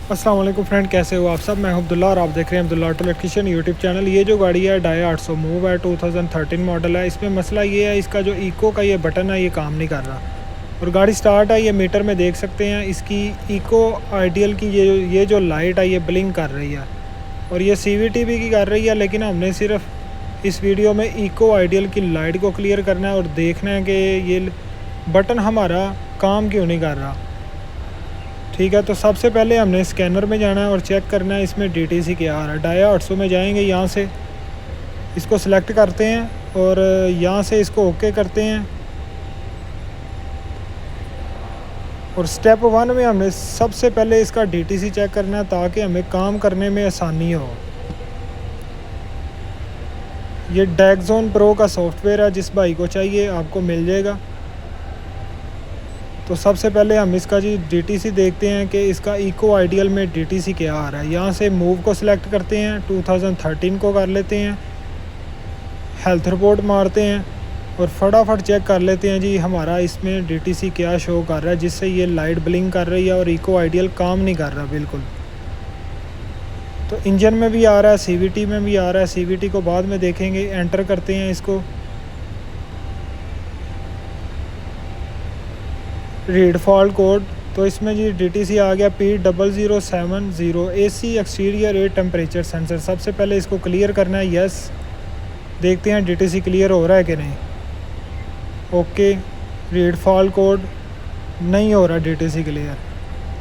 अस्सलाम वालेकुम फ्रेंड, कैसे हो आप सब। मैं हूं अब्दुल्ला और आप देख रहे हैं Abdullah auto electrician YouTube channel. ये जो गाड़ी है डाया 800 मूव है, 2013 मॉडल है। इसमें मसला ये है, इसका जो इको का ये बटन है ये काम नहीं कर रहा और गाड़ी स्टार्ट है, ये मीटर में देख सकते हैं। इसकी इको आइडियल की ये जो लाइट है ये ब्लिंक कर रही है और ये CVT भी की कर रही है, लेकिन हमने सिर्फ इस वीडियो में इको आइडियल की लाइट को क्लियर करना है और देखना है कि ये बटन हमारा काम क्यों नहीं कर रहा। ठीक है, तो सबसे पहले हमने स्कैनर में जाना है और चेक करना है इसमें DTC क्या आ रहा है। डाया 800 में जाएंगे, यहाँ से इसको सिलेक्ट करते हैं और यहाँ से इसको ओके करते हैं। और स्टेप 1 में हमने सबसे पहले इसका DTC चेक करना है ताकि हमें काम करने में आसानी हो। ये डैगजोन प्रो का सॉफ्टवेयर है, जिस भाई को चाहिए आपको मिल जाएगा। तो सबसे पहले हम इसका जी DTC देखते हैं कि इसका इको आइडियल में DTC क्या आ रहा है। यहाँ से मूव को सिलेक्ट करते हैं, 2013 को कर लेते हैं, हेल्थ रिपोर्ट मारते हैं और फटाफट चेक कर लेते हैं जी हमारा इसमें DTC क्या शो कर रहा है, जिससे ये लाइट ब्लिंक कर रही है और इको आइडियल काम नहीं कर रहा बिल्कुल। तो इंजन में भी आ रहा है, CVT में भी आ रहा है। CVT को बाद में देखेंगे। एंटर करते हैं इसको, रीड फॉल्ट कोड। तो इसमें जी DTC आ गया P0070 AC exterior air temperature sensor. सबसे पहले इसको क्लियर करना है, यस। देखते हैं DTC क्लियर हो रहा है कि नहीं। ओके, रीड फॉल्ट कोड, नहीं हो रहा DTC क्लियर।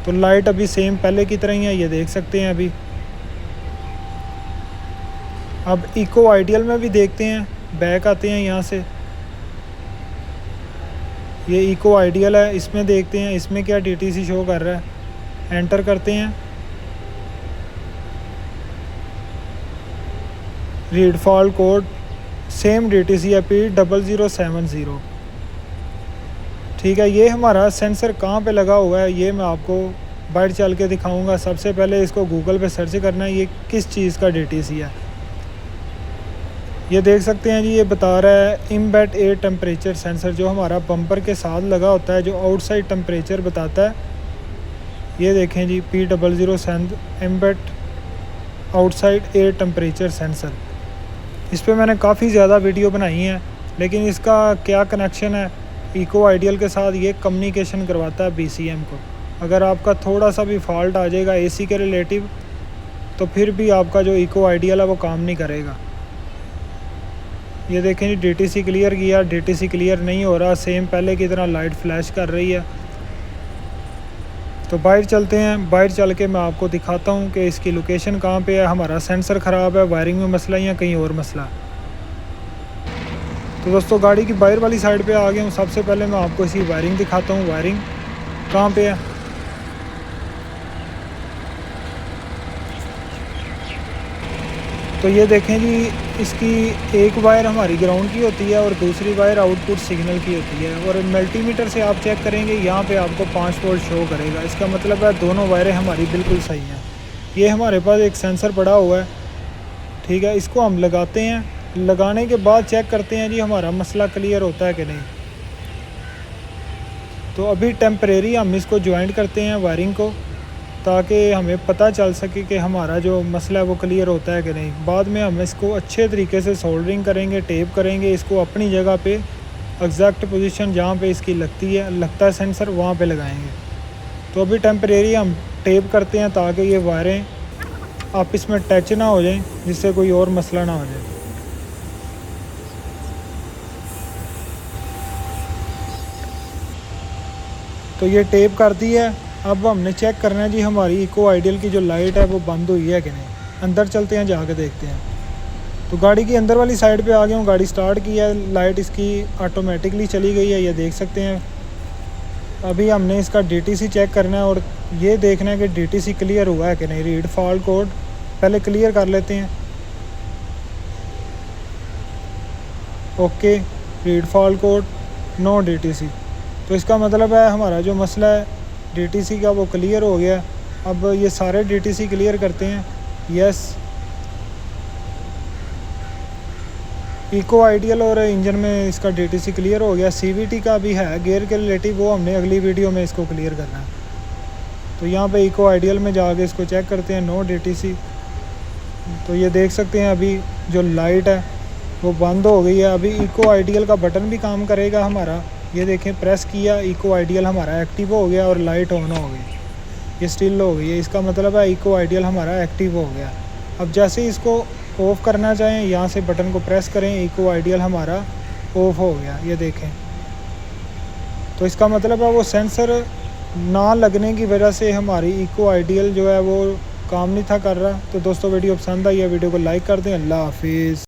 तो लाइट अभी सेम पहले की तरह ही है, ये देख सकते हैं अभी। अब इको आइडियल में भी देखते हैं, बैक आते हैं यहाँ से। ये इको आइडियल है, इसमें देखते हैं इसमें क्या DTC शो कर रहा है। एंटर करते हैं, read fault code, same DTC है P0070। ठीक है, ये हमारा सेंसर कहाँ पे लगा हुआ है ये मैं आपको बाहर चल के दिखाऊंगा। सबसे पहले इसको गूगल पे सर्च करना है ये किस चीज़ का DTC है। ये देख सकते हैं जी, ये बता रहा है इम्बेड एयर टेम्परेचर सेंसर, जो हमारा बम्पर के साथ लगा होता है, जो आउटसाइड टेम्परेचर बताता है। ये देखें जी, P00 embed outside air temperature sensor. इस पर मैंने काफ़ी ज़्यादा वीडियो बनाई हैं, लेकिन इसका क्या कनेक्शन है इको आइडियल के साथ, ये कम्युनिकेशन करवाता है BCM को। अगर आपका थोड़ा सा भी फॉल्ट आ जाएगा AC के रिलेटिव, तो फिर भी आपका जो इको आइडियल है वो काम नहीं करेगा। ये देखें जी, DTC क्लियर किया, DTC क्लियर नहीं हो रहा, सेम पहले की तरह लाइट फ्लैश कर रही है। तो बाहर चलते हैं, बाहर चल के मैं आपको दिखाता हूँ कि इसकी लोकेशन कहाँ पे है। हमारा सेंसर ख़राब है, वायरिंग में मसला या कहीं और मसला है। तो दोस्तों गाड़ी की बाहर वाली साइड पे आ गया हूँ। सबसे पहले मैं आपको इसकी वायरिंग दिखाता हूँ, वायरिंग कहाँ पे है। तो ये देखें जी, इसकी एक वायर हमारी ग्राउंड की होती है और दूसरी वायर आउटपुट सिग्नल की होती है। और मल्टीमीटर से आप चेक करेंगे, यहाँ पे आपको 5 वोल्ट शो करेगा। इसका मतलब है दोनों वायरें हमारी बिल्कुल सही हैं। ये हमारे पास एक सेंसर पड़ा हुआ है, ठीक है, इसको हम लगाते हैं। लगाने के बाद चेक करते हैं जी हमारा मसला क्लियर होता है कि नहीं। तो अभी टेम्परेरी हम इसको ज्वाइंट करते हैं वायरिंग को, ताकि हमें पता चल सके कि हमारा जो मसला है वो क्लियर होता है कि नहीं। बाद में हम इसको अच्छे तरीके से सोल्डरिंग करेंगे, टेप करेंगे इसको अपनी जगह पे, एग्जैक्ट पोजीशन जहाँ पे इसकी लगता है सेंसर, वहाँ पे लगाएंगे। तो अभी टेम्परेरी हम टेप करते हैं ताकि ये वायरें आपस में टच ना हो जाएं, जिससे कोई और मसला ना हो जाए। तो ये टेप कर दी है। अब हमने चेक करना है जी हमारी इको आइडियल की जो लाइट है वो बंद हुई है कि नहीं। अंदर चलते हैं, जाके देखते हैं। तो गाड़ी की अंदर वाली साइड पे आ गया हूँ, गाड़ी स्टार्ट की है, लाइट इसकी ऑटोमेटिकली चली गई है, ये देख सकते हैं। अभी हमने इसका DTC चेक करना है और ये देखना है कि DTC क्लियर हुआ है कि नहीं। रीड फॉल्ट कोड पहले क्लियर कर लेते हैं। Okay, read fault code, no DTC। तो इसका मतलब है हमारा जो मसला है DTC का वो क्लियर हो गया। अब ये सारे DTC क्लियर करते हैं, यस। इको आइडियल और इंजन में इसका DTC क्लियर हो गया। CVT का भी है गियर के रिलेटिव, वो हमने अगली वीडियो में इसको क्लियर करना है। तो यहाँ पे इको आइडियल में जाके इसको चेक करते हैं, नो DTC। तो ये देख सकते हैं अभी जो लाइट है वो बंद हो गई है। अभी इको आइडियल का बटन भी काम करेगा हमारा, ये देखें प्रेस किया, इको आइडियल हमारा एक्टिव हो गया और लाइट ऑन हो गई, ये स्टिल हो गई है। इसका मतलब है इको आइडियल हमारा एक्टिव हो गया। अब जैसे ही इसको ऑफ़ करना चाहें यहाँ से बटन को प्रेस करें, इको आइडियल हमारा ऑफ़ हो गया, ये देखें। तो इसका मतलब है वो सेंसर ना लगने की वजह से हमारी इको आइडियल जो है वो काम नहीं था कर रहा। तो दोस्तों वीडियो पसंद आई है, वीडियो को लाइक कर दें। अल्लाह हाफिज़।